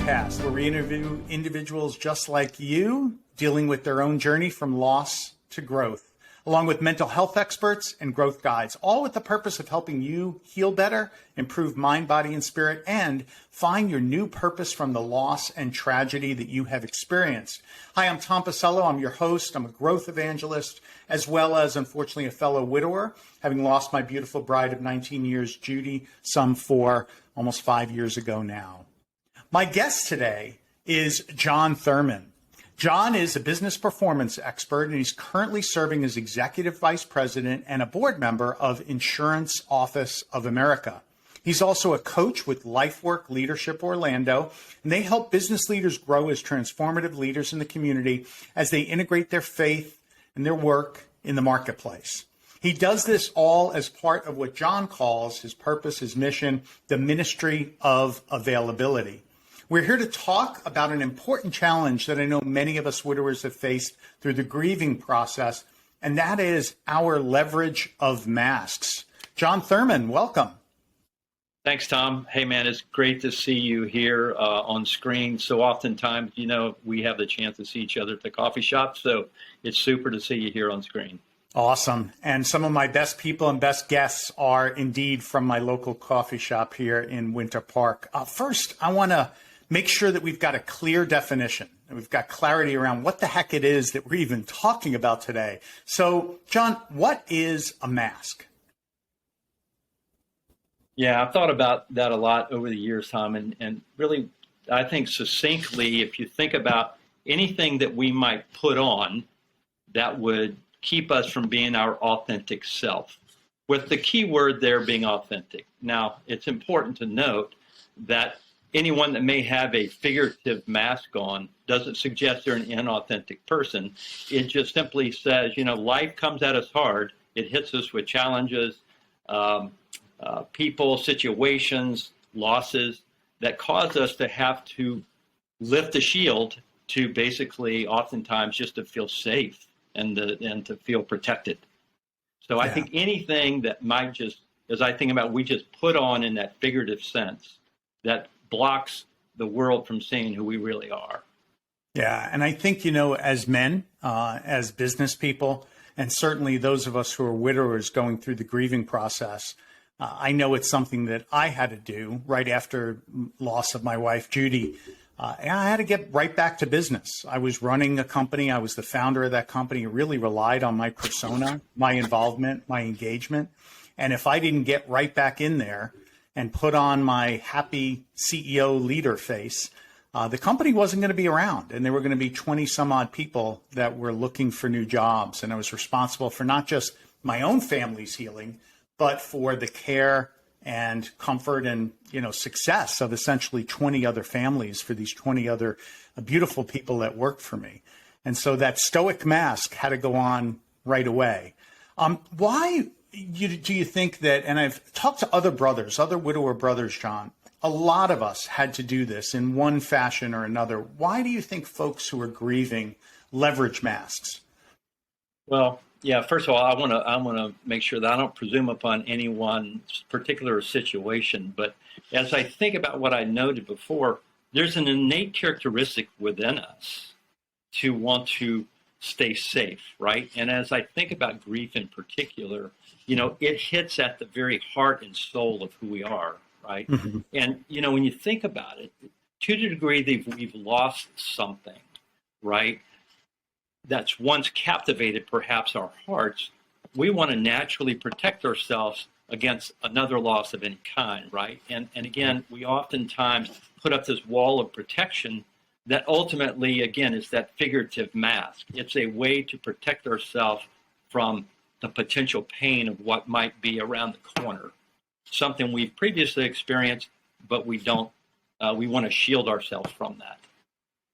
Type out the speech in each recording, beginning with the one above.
podcast, where we interview individuals just like you dealing with their own journey from loss to growth, along with mental health experts and growth guides, all with the purpose of helping you heal better, improve mind, body, and spirit, and find your new purpose from the loss and tragedy that you have experienced. Hi, I'm Tom Pacello. I'm your host. I'm a growth evangelist, as well as, unfortunately, a fellow widower, having lost my beautiful bride of 19 years, Judy, almost 5 years ago now. My guest today is Jon Thurman. Jon is a business performance expert, and he's currently serving as executive vice president and a board member of Insurance Office of America. He's also a coach with LifeWork Leadership Orlando, and they help business leaders grow as transformative leaders in the community as they integrate their faith and their work in the marketplace. He does this all as part of what Jon calls his purpose, his mission, the ministry of availability. We're here to talk about an important challenge that I know many of us widowers have faced through the grieving process, and that is our leverage of masks. Jon Thurman, welcome. Thanks, Tom. Hey, man, it's great to see you here on screen. So oftentimes, we have the chance to see each other at the coffee shop, so it's super to see you here on screen. Awesome. And some of my best people and best guests are indeed from my local coffee shop here in Winter Park. First, I want to make sure that we've got a clear definition and we've got clarity around what the heck it is that we're even talking about today. So, Jon, what is a mask? Yeah, I've thought about that a lot over the years, Tom, and really, I think succinctly, if you think about anything that we might put on that would keep us from being our authentic self, with the key word there being authentic. Now, it's important to note that anyone that may have a figurative mask on doesn't suggest they're an inauthentic person. It just simply says, life comes at us hard. It hits us with challenges, people, situations, losses that cause us to have to lift the shield to basically oftentimes just to feel safe and to feel protected. So I think anything that might just, as I think about, we just put on in that figurative sense that blocks the world from seeing who we really are. Yeah. And I think, as men, as business people, and certainly those of us who are widowers going through the grieving process, I know it's something that I had to do right after loss of my wife, Judy. And I had to get right back to business. I was running a company. I was the founder of that company. It really relied on my persona, my involvement, my engagement. And if I didn't get right back in there and put on my happy CEO leader face, the company wasn't going to be around. And there were going to be 20 some odd people that were looking for new jobs. And I was responsible for not just my own family's healing, but for the care and comfort and, success of essentially 20 other families for these 20 other beautiful people that worked for me. And so that stoic mask had to go on right away. Why do you think that, and I've talked to other widower brothers, Jon, a lot of us had to do this in one fashion or another. Why do you think folks who are grieving leverage masks? Well, yeah, first of all, I want to make sure that I don't presume upon anyone's particular situation. But as I think about what I noted before, there's an innate characteristic within us to want to stay safe, right? And as I think about grief in particular, it hits at the very heart and soul of who we are, right? Mm-hmm. And, when you think about it, to the degree that we've lost something, right, that's once captivated perhaps our hearts, we want to naturally protect ourselves against another loss of any kind, right? And again, we oftentimes put up this wall of protection that ultimately, again, is that figurative mask. It's a way to protect ourselves from the potential pain of what might be around the corner, something we've previously experienced, but we don't. We want to shield ourselves from that.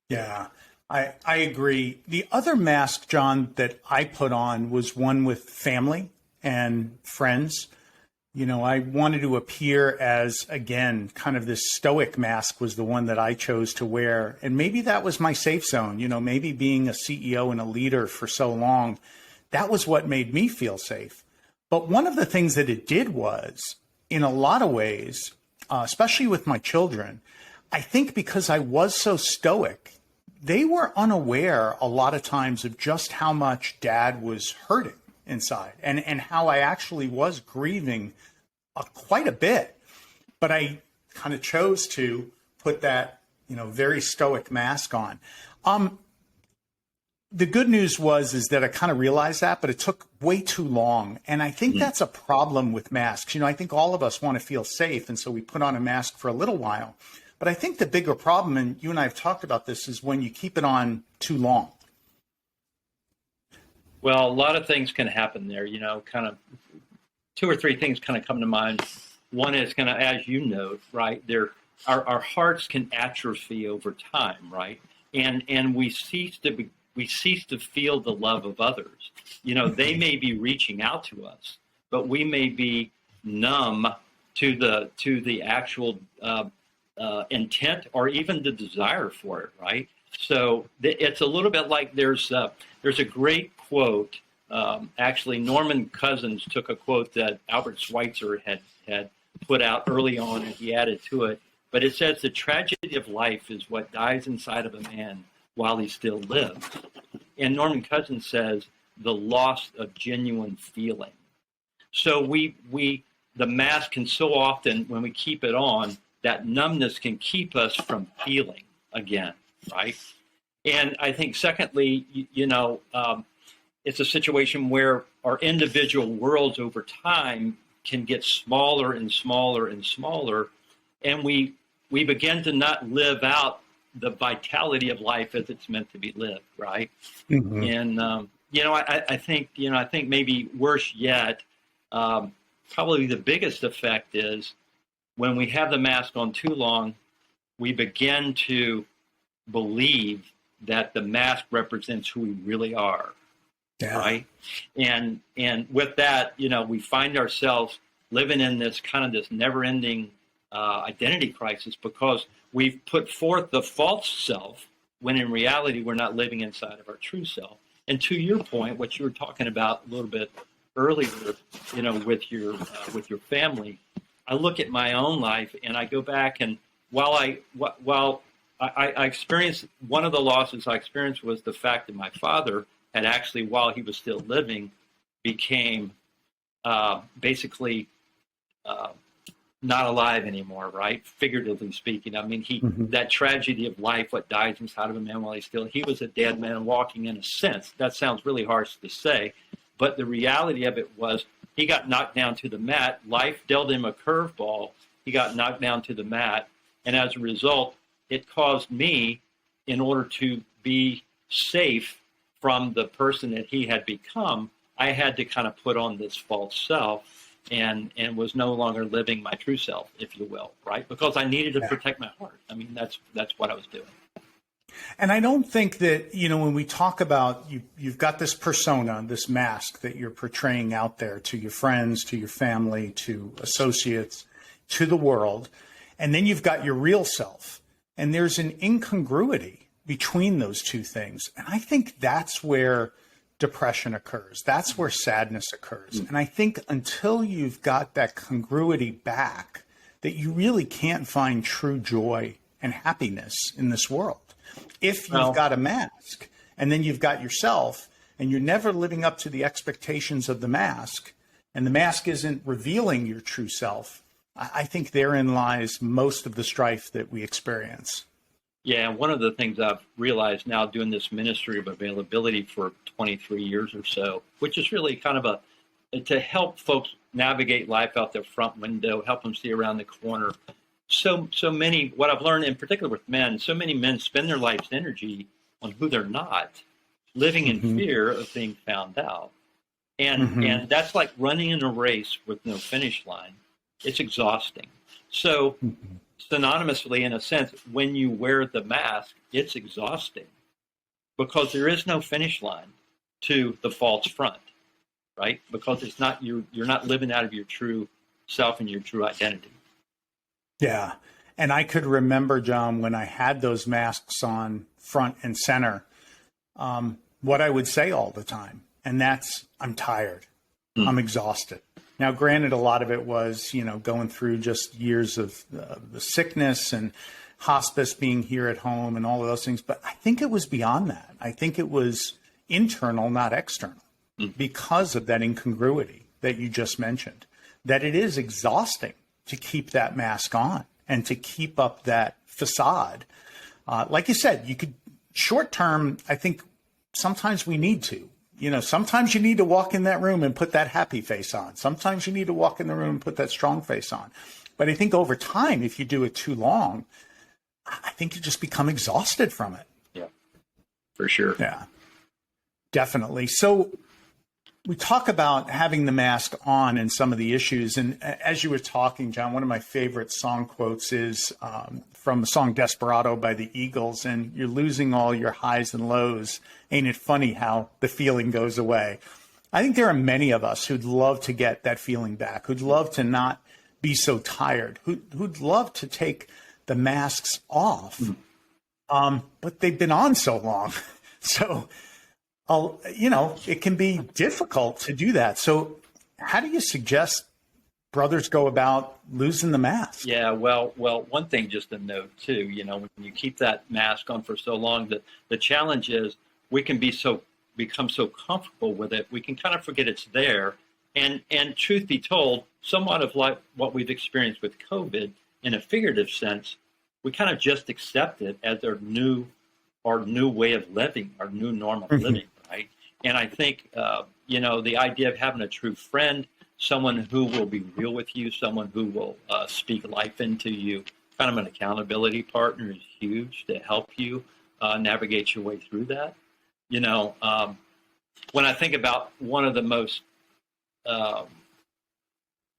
Yeah. I agree. The other mask, Jon, that I put on was one with family and friends. I wanted to appear as, again, kind of this stoic mask was the one that I chose to wear. And maybe that was my safe zone. Maybe being a CEO and a leader for so long, that was what made me feel safe. But one of the things that it did was, in a lot of ways, especially with my children, I think because I was so stoic, they were unaware a lot of times of just how much Dad was hurting inside and how I actually was grieving quite a bit. But I kind of chose to put that, very stoic mask on. The good news is that I kind of realized that, but it took way too long. And I think that's a problem with masks. I think all of us want to feel safe. And so we put on a mask for a little while. But I think the bigger problem, and you and I have talked about this, is when you keep it on too long. Well, a lot of things can happen there, kind of 2 or 3 things kind of come to mind. One is kind of, as you note, right, our hearts can atrophy over time, right? And we cease to feel the love of others. They may be reaching out to us, but we may be numb to the actual intent or even the desire for it, right? So it's a little bit like there's a great quote. Actually, Norman Cousins took a quote that Albert Schweitzer had put out early on, and he added to it. But it says, "The tragedy of life is what dies inside of a man while he still lives." And Norman Cousins says, "The loss of genuine feeling." So the mask can so often, when we keep it on, that numbness can keep us from feeling again, right? And I think secondly, it's a situation where our individual worlds over time can get smaller and smaller and smaller, and we begin to not live out the vitality of life as it's meant to be lived, right? Mm-hmm. And I think maybe worse yet, probably the biggest effect is when we have the mask on too long, we begin to believe that the mask represents who we really are, right? And with that, we find ourselves living in this never-ending identity crisis because we've put forth the false self when in reality we're not living inside of our true self. And to your point, what you were talking about a little bit earlier, with your family, I look at my own life and I go back, and while I experienced, one of the losses I experienced was the fact that my father had actually, while he was still living, became basically not alive anymore, right? Figuratively speaking. I mean, that tragedy of life, what dies inside of a man while he was a dead man walking, in a sense. That sounds really harsh to say, but the reality of it was he got knocked down to the mat. Life dealt him a curveball. He got knocked down to the mat. And as a result, it caused me, in order to be safe from the person that he had become, I had to kind of put on this false self and was no longer living my true self, if you will, right? Because I needed to protect my heart. I mean, that's what I was doing. And I don't think that, when we talk about you've got this persona, this mask that you're portraying out there to your friends, to your family, to associates, to the world, and then you've got your real self. And there's an incongruity between those two things. And I think that's where depression occurs. That's where sadness occurs. And I think until you've got that congruity back, that you really can't find true joy and happiness in this world. If you've got a mask and then you've got yourself and you're never living up to the expectations of the mask, and the mask isn't revealing your true self, I think therein lies most of the strife that we experience. Yeah, one of the things I've realized now doing this ministry of availability for 23 years or so, which is really kind of to help folks navigate life out their front window, help them see around the corner. So many, what I've learned in particular with men, so many men spend their life's energy on who they're not, living in fear of being found out. And that's like running in a race with no finish line. It's exhausting. So synonymously, in a sense, when you wear the mask, it's exhausting because there is no finish line to the false front, right? Because it's not you're not living out of your true self and your true identity. Yeah. And I could remember, Jon, when I had those masks on front and center, what I would say all the time, and that's, I'm tired. I'm exhausted. Now, granted, a lot of it was, going through just years of the sickness and hospice being here at home and all of those things. But I think it was beyond that. I think it was internal, not external, because of that incongruity that you just mentioned, that it is exhausting to keep that mask on and to keep up that facade. Like you said, you could short term, I think sometimes we need to. Sometimes you need to walk in that room and put that happy face on. Sometimes you need to walk in the room and put that strong face on. But I think over time, if you do it too long, I think you just become exhausted from it. Yeah, for sure. Yeah, definitely. So we talk about having the mask on and some of the issues. And as you were talking, Jon, one of my favorite song quotes is from the song Desperado by the Eagles. And you're losing all your highs and lows. Ain't it funny how the feeling goes away? I think there are many of us who'd love to get that feeling back, who'd love to not be so tired, who'd love to take the masks off. But they've been on so long. So, it can be difficult to do that. So how do you suggest brothers go about losing the mask? Yeah, well, one thing just to note too, when you keep that mask on for so long, the challenge is we can become so comfortable with it, we can kind of forget it's there. And truth be told, somewhat of like what we've experienced with COVID in a figurative sense, we kind of just accept it as our new way of living, our new normal living, right? And I think, the idea of having a true friend, someone who will be real with you, someone who will speak life into you, kind of an accountability partner is huge to help you navigate your way through that. When I think about one of the most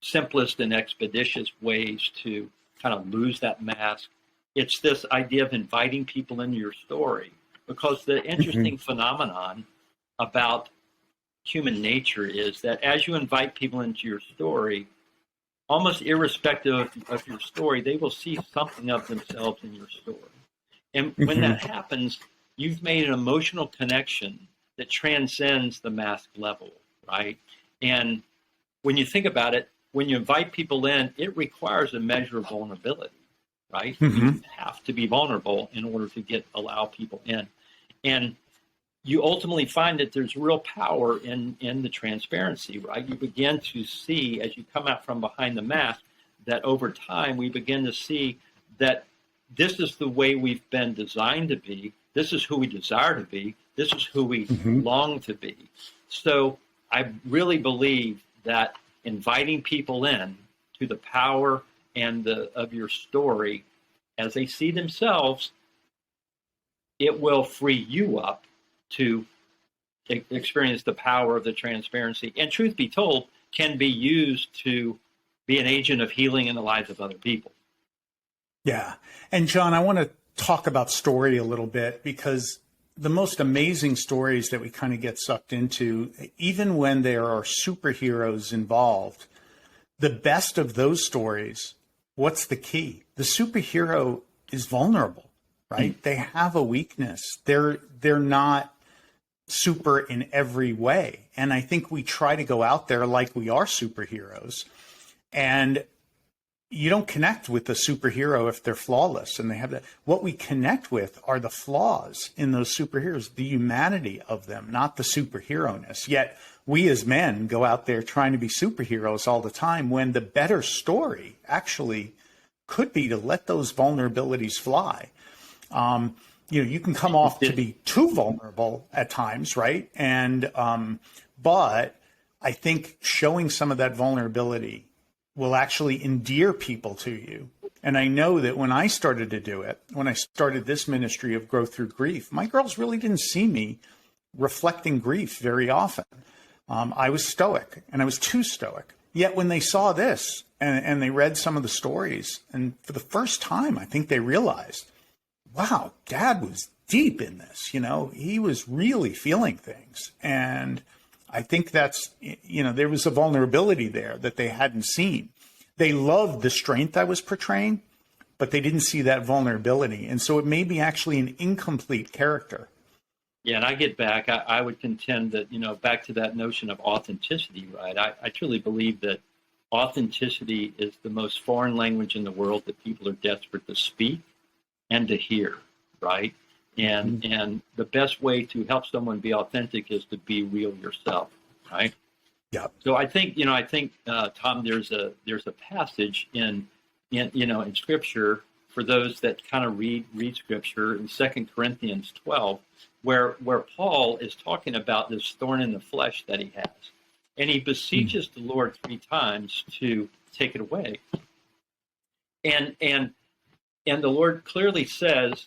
simplest and expeditious ways to kind of lose that mask, it's this idea of inviting people into your story. Because the interesting phenomenon about human nature is that as you invite people into your story, almost irrespective of your story, they will see something of themselves in your story. And when that happens, you've made an emotional connection that transcends the mask level, right? And when you think about it, when you invite people in, it requires a measure of vulnerability, right? You have to be vulnerable in order to allow people in. And you ultimately find that there's real power in the transparency, right? You begin to see, as you come out from behind the mask, that over time we begin to see that this is the way we've been designed to be. This is who we desire to be. This is who we long to be. So I really believe that inviting people in to the power and of your story as they see themselves, it will free you up to experience the power of the transparency. And truth be told, can be used to be an agent of healing in the lives of other people. Yeah. And Jon, I want to talk about story a little bit, because the most amazing stories that we kind of get sucked into, even when there are superheroes involved, the best of those stories, what's the key? The superhero is vulnerable, right? They have a weakness. They're not super in every way. And I think we try to go out there like we are superheroes, and you don't connect with the superhero if they're flawless and they have that. What we connect with are the flaws in those superheroes, the humanity of them, not the superhero-ness. Yet we as men go out there trying to be superheroes all the time, when the better story actually could be to let those vulnerabilities fly. You can come off to be too vulnerable at times, right? And but I think showing some of that vulnerability will actually endear people to you. And I know that when I started to do it, when I started this ministry of growth through grief, my girls really didn't see me reflecting grief very often. I was stoic, and I was too stoic. Yet when they saw this and they read some of the stories, and for the first time, I think they realized, wow, Dad was deep in this. He was really feeling things. And I think that's, there was a vulnerability there that they hadn't seen. They loved the strength I was portraying, but they didn't see that vulnerability. And so it may be actually an incomplete character. Yeah, and I get back, I would contend that, back to that notion of authenticity, right? I truly believe that authenticity is the most foreign language in the world that people are desperate to speak. and to hear, right? And the best way to help someone be authentic is to be real yourself, right? Yeah. So I think Tom, there's a passage in Scripture for those that kind of read Scripture in 2 Corinthians 12, where Paul is talking about this thorn in the flesh that he has, and he beseeches the Lord 3 times to take it away, and the Lord clearly says,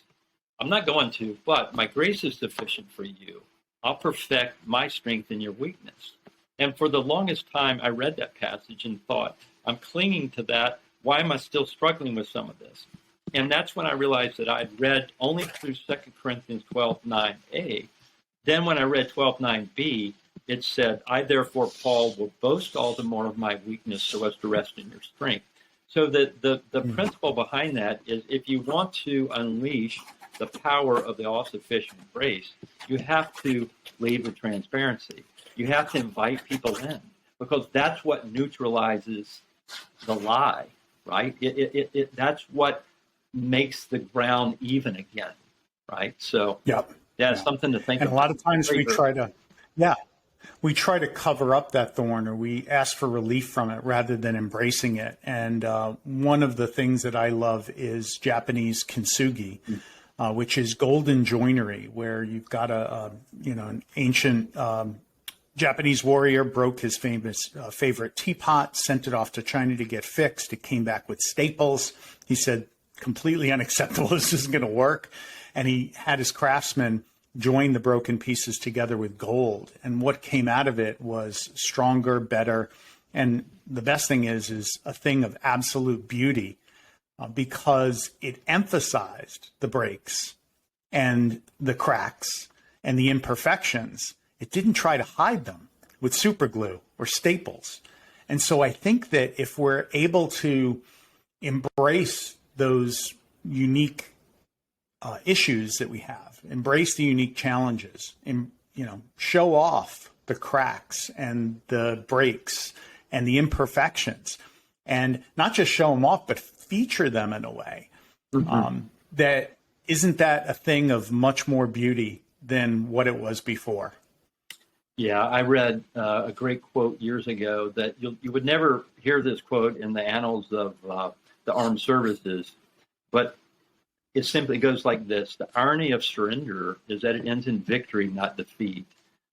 I'm not going to, but my grace is sufficient for you. I'll perfect my strength in your weakness. And for the longest time, I read that passage and thought, I'm clinging to that. Why am I still struggling with some of this? And that's when I realized that I'd read only through 2 Corinthians 12:9a. Then when I read 12:9b, it said, I therefore, Paul, will boast all the more of my weakness so as to rest in your strength. So the principle behind that is, if you want to unleash the power of the all-sufficient grace, you have to lead with transparency. You have to invite people in, because that's what neutralizes the lie, right? That's what makes the ground even again, right? So that's something to think about. And a lot of times we try to cover up that thorn, or we ask for relief from it rather than embracing it. And one of the things that I love is Japanese kintsugi, which is golden joinery, where you've got an ancient Japanese warrior broke his famous favorite teapot, sent it off to China to get fixed. It came back with staples. He said, completely unacceptable. This isn't going to work. And he had his craftsmen join the broken pieces together with gold. And what came out of it was stronger, better. And the best thing is a thing of absolute beauty, because it emphasized the breaks and the cracks and the imperfections. It didn't try to hide them with super glue or staples. And so I think that if we're able to embrace those unique issues that we have, embrace the unique challenges, and show off the cracks and the breaks and the imperfections, and not just show them off, but feature them in a way that isn't that a thing of much more beauty than what it was before. Yeah, I read a great quote years ago that you would never hear this quote in the annals of the armed services, but it simply goes like this: the irony of surrender is that it ends in victory, not defeat.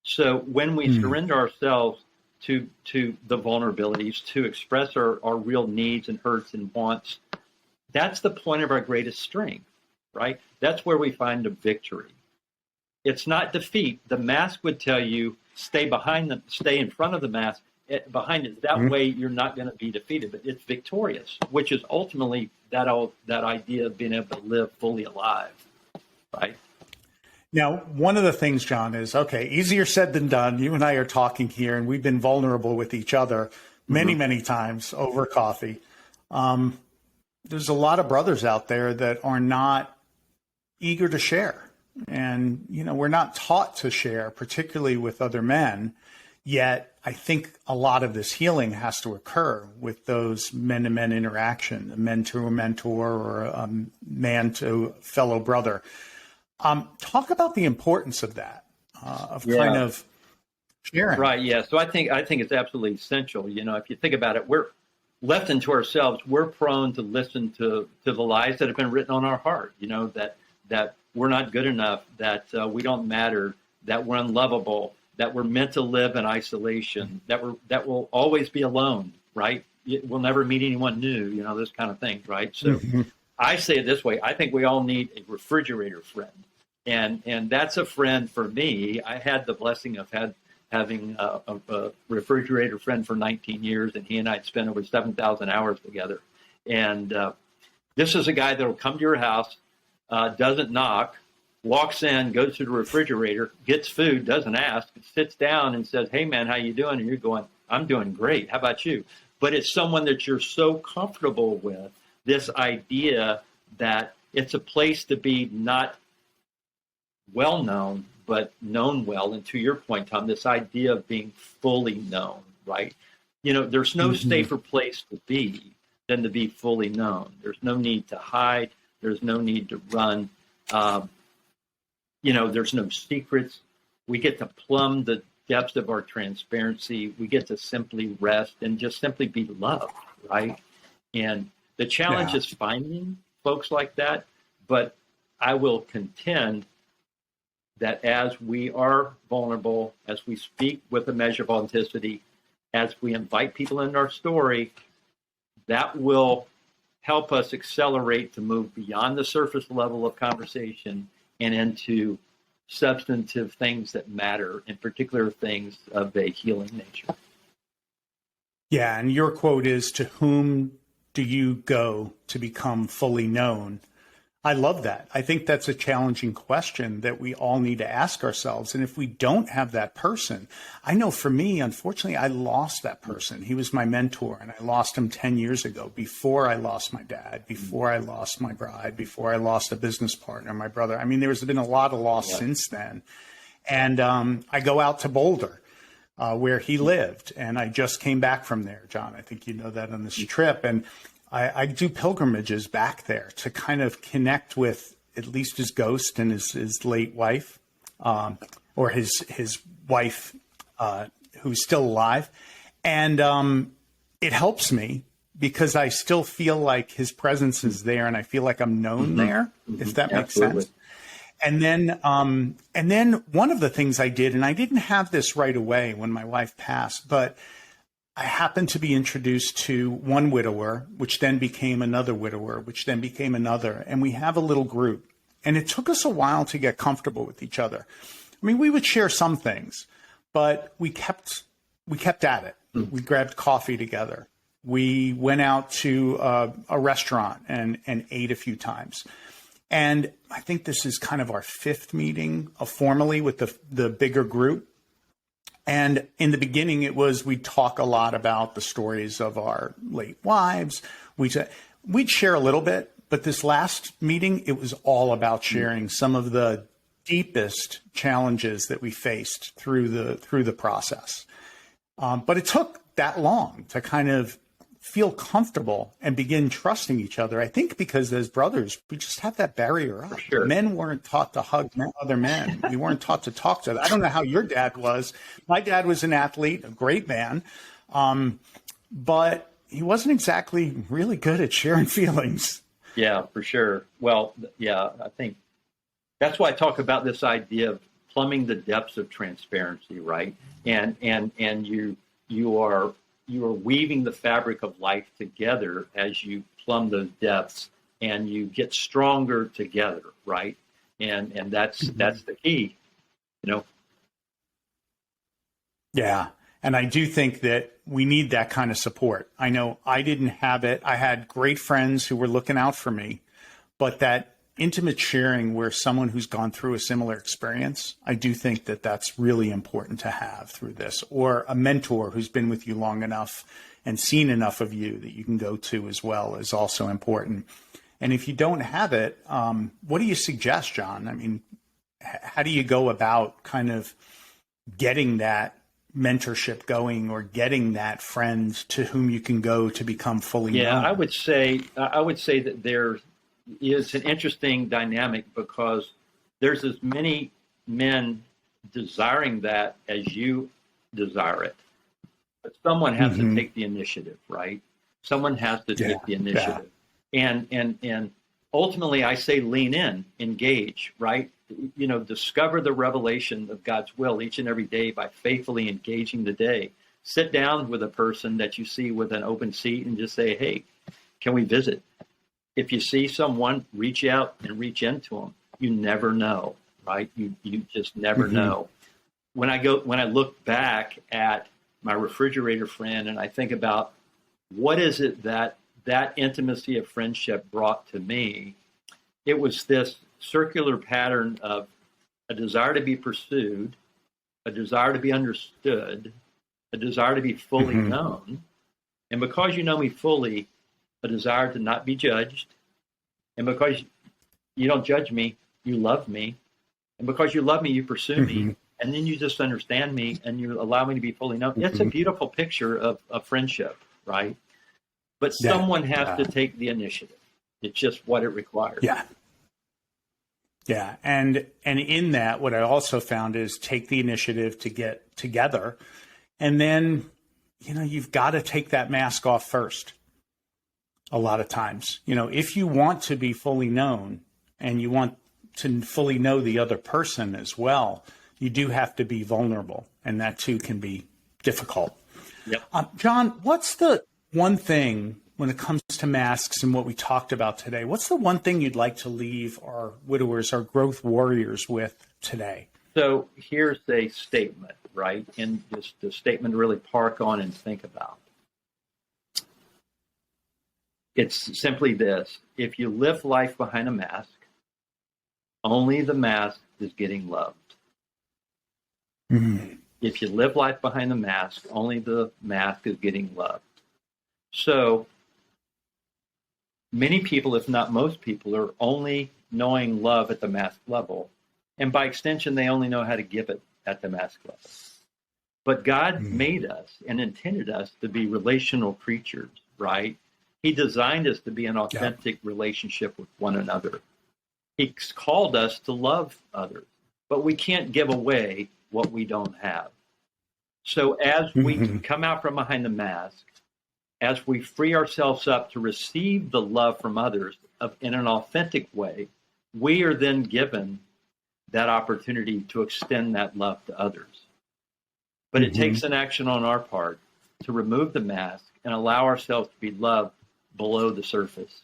So when we surrender ourselves to the vulnerabilities, to express our real needs and hurts and wants, that's the point of our greatest strength, right? That's where we find the victory. It's not defeat. The mask would tell you, stay in front of the mask, behind it. That way you're not going to be defeated, but it's victorious, which is ultimately that idea of being able to live fully alive, right? Now, one of the things, Jon, is, okay, easier said than done. You and I are talking here, and we've been vulnerable with each other many, many times over coffee. There's a lot of brothers out there that are not eager to share. And, we're not taught to share, particularly with other men. Yet I think a lot of this healing has to occur with those men-to-men interaction, a men to a mentor or a man to a fellow brother. Talk about the importance of that, kind of sharing. Right. Yeah. So I think it's absolutely essential. If you think about it, we're left into ourselves. We're prone to listen to the lies that have been written on our heart. That we're not good enough, that we don't matter, that we're unlovable, that we're meant to live in isolation, that we'll always be alone, right? We'll never meet anyone new, this kind of thing, right? So I say it this way: I think we all need a refrigerator friend, and that's a friend for me. I had the blessing of having a refrigerator friend for 19 years, and he and I had spent over 7,000 hours together. And this is a guy that will come to your house, doesn't knock, walks in, goes to the refrigerator, gets food, doesn't ask, sits down and says, "Hey man, how you doing?" And you're going, "I'm doing great. How about you?" But it's someone that you're so comfortable with, this idea that it's a place to be not well known, but known well. And to your point, Tom, this idea of being fully known, right? There's no safer place to be than to be fully known. There's no need to hide. There's no need to run. There's no secrets. We get to plumb the depths of our transparency. We get to simply rest and just simply be loved, right? And the challenge is finding folks like that. But I will contend that as we are vulnerable, as we speak with a measure of authenticity, as we invite people into our story, that will help us accelerate to move beyond the surface level of conversation and into substantive things that matter, in particular things of a healing nature. Yeah, and your quote is, "To whom do you go to become fully known?" I love that. I think that's a challenging question that we all need to ask ourselves. And if we don't have that person, I know for me, unfortunately, I lost that person. He was my mentor, and I lost him 10 years ago, before I lost my dad, before I lost my bride, before I lost a business partner, my brother. I mean, there's been a lot of loss since then. And I go out to Boulder, where he lived, and I just came back from there, John. I think you know that on this trip. And I do pilgrimages back there to kind of connect with at least his ghost and his late wife, or his wife, who's still alive. And it helps me because I still feel like his presence is there, and I feel like I'm known there, if that makes sense. And then one of the things I did, and I didn't have this right away when my wife passed, but I happened to be introduced to one widower, which then became another widower, which then became another. And we have a little group. And it took us a while to get comfortable with each other. I mean, we would share some things, but we kept at it. We grabbed coffee together. We went out to a restaurant and ate a few times. And I think this is kind of our fifth meeting formally with the bigger group. And in the beginning, we'd talk a lot about the stories of our late wives. We'd share a little bit, but this last meeting, it was all about sharing some of the deepest challenges that we faced through the process. But it took that long to kind of feel comfortable and begin trusting each other. I think because as brothers, we just have that barrier up. Sure. Men weren't taught to hug other men. We weren't taught to talk to them. I don't know how your dad was. My dad was an athlete, a great man, but he wasn't exactly really good at sharing feelings. Yeah, for sure. Well, yeah, I think that's why I talk about this idea of plumbing the depths of transparency, right? And you are weaving the fabric of life together as you plumb those depths, and you get stronger together, right? And that's the key, Yeah. And I do think that we need that kind of support. I know I didn't have it. I had great friends who were looking out for me, but that intimate sharing where someone who's gone through a similar experience, I do think that that's really important to have through this, or a mentor who's been with you long enough and seen enough of you that you can go to as well is also important. And if you don't have it, what do you suggest, John? I mean, how do you go about kind of getting that mentorship going, or getting that friend to whom you can go to become fully known? Yeah, I would say that there is an interesting dynamic, because there's as many men desiring that as you desire it. But someone has to take the initiative, right? Someone has to take the initiative. Yeah. And ultimately, I say lean in, engage, right? Discover the revelation of God's will each and every day by faithfully engaging the day. Sit down with a person that you see with an open seat and just say, hey, can we visit? If you see someone, reach out and reach into them. You never know, right? You just never know. When I look back at my refrigerator friend and I think about what is it that intimacy of friendship brought to me, it was this circular pattern of a desire to be pursued, a desire to be understood, a desire to be fully known. And because you know me fully, a desire to not be judged. And because you don't judge me, you love me. And because you love me, you pursue me. And then you just understand me and you allow me to be fully known. It's a beautiful picture of friendship, right? But someone has to take the initiative. It's just what it requires. Yeah. Yeah. And in that, what I also found is take the initiative to get together. And then, you've got to take that mask off first. A lot of times, if you want to be fully known and you want to fully know the other person as well, you do have to be vulnerable. And that too can be difficult. Yep. Jon, what's the one thing when it comes to masks and what we talked about today? What's the one thing you'd like to leave our widowers, our growth warriors with today? So here's a statement, right? And just a statement to really park on and think about. It's simply this: if you live life behind a mask, only the mask is getting loved. Mm-hmm. If you live life behind the mask, only the mask is getting loved. So many people, if not most people, are only knowing love at the mask level. And by extension, they only know how to give it at the mask level. But God made us and intended us to be relational creatures, right? He designed us to be an authentic relationship with one another. He's called us to love others, but we can't give away what we don't have. So as we come out from behind the mask, as we free ourselves up to receive the love from others in an authentic way, we are then given that opportunity to extend that love to others. But it takes an action on our part to remove the mask and allow ourselves to be loved below the surface.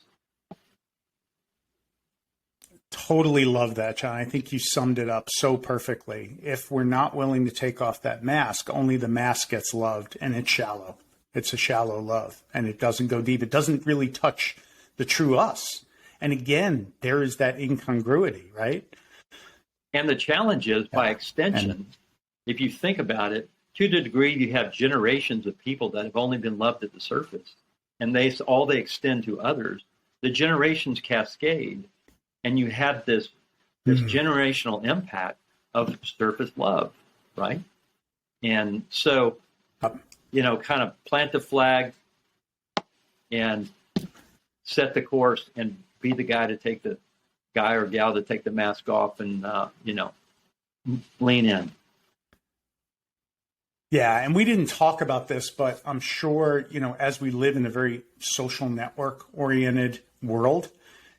Totally love that, Jon. I think you summed it up so perfectly. If we're not willing to take off that mask, only the mask gets loved, and it's shallow. It's a shallow love, and it doesn't go deep. It doesn't really touch the true us. And again, there is that incongruity, right? And the challenge is, by extension, if you think about it, to the degree you have generations of people that have only been loved at the surface, and they extend to others, the generations cascade, and you have this generational impact of surface love, right? And so, kind of plant the flag and set the course and be the guy or gal to take the mask off and, lean in. Yeah, and we didn't talk about this, but I'm sure, as we live in a very social network-oriented world,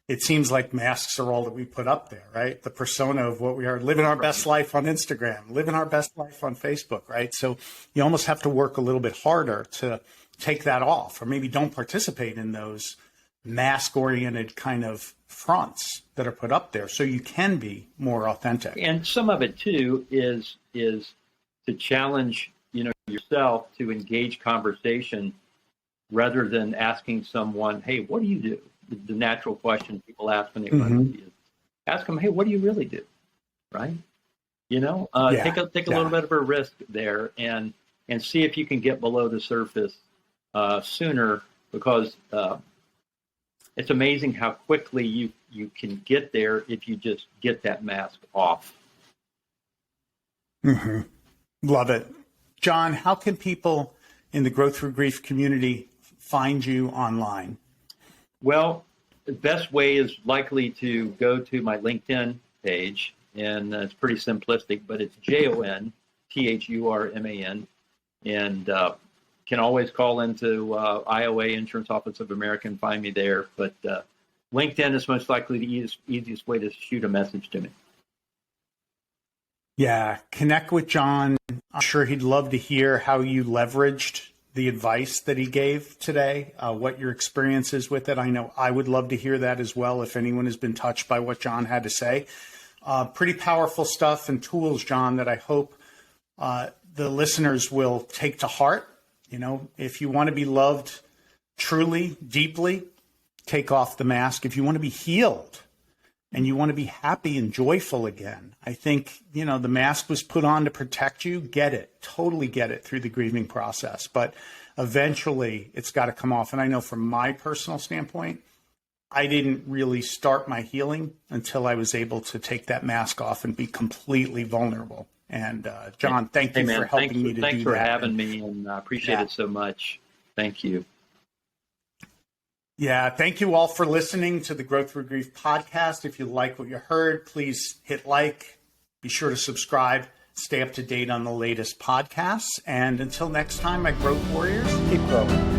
it seems like masks are all that we put up there, right? The persona of what we are, living our best life on Instagram, living our best life on Facebook, right? So you almost have to work a little bit harder to take that off, or maybe don't participate in those mask-oriented kind of fronts that are put up there, so you can be more authentic. And some of it too is to challenge, yourself to engage conversation rather than asking someone, "Hey, what do you do?" The natural question people ask when they run into you. Ask them, "Hey, what do you really do?" Right? Take a little bit of a risk there and see if you can get below the surface sooner, because it's amazing how quickly you can get there if you just get that mask off. Love it. Jon, how can people in the Growth Through Grief community find you online? Well, the best way is likely to go to my LinkedIn page, and it's pretty simplistic, but it's JonThurman, and can always call into IOA, Insurance Office of America, and find me there. But LinkedIn is most likely the easiest way to shoot a message to me. Yeah, connect with Jon. I'm sure he'd love to hear how you leveraged the advice that he gave today, what your experience is with it. I know I would love to hear that as well, if anyone has been touched by what Jon had to say. Pretty powerful stuff and tools, Jon, that I hope the listeners will take to heart. If you want to be loved truly, deeply, take off the mask. If you want to be healed and you want to be happy and joyful again, I think, the mask was put on to protect you. Get it, totally get it through the grieving process. But eventually it's got to come off. And I know from my personal standpoint, I didn't really start my healing until I was able to take that mask off and be completely vulnerable. And Jon, thank you for helping me to do that. Thanks for having me, and I appreciate it so much. Thank you. Yeah, thank you all for listening to the Growth Through Grief podcast. If you like what you heard, please hit like, be sure to subscribe, stay up to date on the latest podcasts. And until next time, my growth warriors, keep growing.